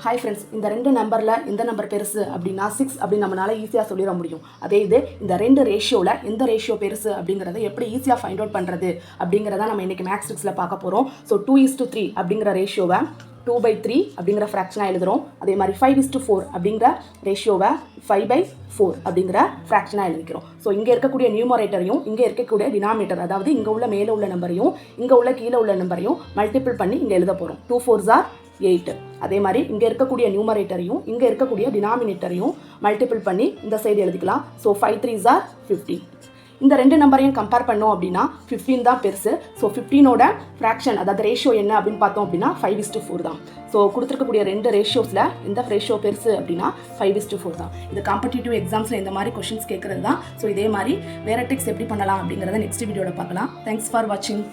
Hi friends, இந்த ரெண்டு நம்பரில் எந்த நம்பர் பெருசு அப்படின்னா 6 அப்படின்னு நம்மளால ஈஸியாக சொல்லிட முடியும். அதே இது இந்த ரெண்டு ரேஷியோவில் எந்த ரேஷியோ பெருசு அப்படிங்கிறத எப்படி ஈஸியாக ஃபைண்ட் அவுட் பண்ணுறது அப்படிங்கிறத நம்ம இன்றைக்கி மேக்ஸ் ட்ரிக்ஸில் பார்க்க போகிறோம். ஸோ 2:3 அப்படிங்கிற ரேஷியோவை 2/3 அப்படிங்கிற ஃப்ராக்ஷனாக எழுதுகிறோம். அதே மாதிரி 5:4 அப்படிங்கிற ரேஷியோவை 5/4 அப்படிங்கிற ஃப்ராக்ஷனாக எழுதிக்கிறோம். ஸோ இங்கே இருக்கக்கூடிய நியூமரேட்டரையும் இங்கே இருக்கக்கூடிய டினாமினேட்டர், அதாவது இங்கே உள்ள மேலே உள்ள நம்பரையும் இங்கே உள்ள கீழே உள்ள நம்பரையும் மல்டிபிள் பண்ணி இங்கே எழுத போகிறோம். 2 4s are 8. அதே மாதிரி இங்கே இருக்கக்கூடிய நியூமரேட்டரையும் இங்கே இருக்கக்கூடிய டினாமினேட்டரையும் மல்டிபிள் பண்ணி இந்த சைடு எழுதிக்கலாம். So 5 3s are 15. இந்த ரெண்டு நம்பரையும் கம்பேர் பண்ணோம் அப்படின்னா 15 தான் பெருசு. ஸோ 15ஓட ஃப்ராக்ஷன், அதாவது ரேஷியோ என்ன அப்படின்னு பார்த்தோம் அப்படின்னா 5:4 தான். ஸோ கொடுத்துருக்கக்கூடிய ரெண்டு ரேஷியோஸில் எந்த ரேஷியோ பெருசு அப்படின்னா 5:4 தான். இது காம்படிட்டிவ் எக்ஸாம்ஸில் இந்த மாதிரி கொஷின்ஸ் கேட்குறது தான். ஸோ இதே மாதிரி வேறு ட்ரிக்ஸ் எப்படி பண்ணலாம் அப்படிங்கிறத நெக்ஸ்ட் வீடியோவில் பார்க்கலாம். தேங்க்ஸ் ஃபார் வாட்சிங்.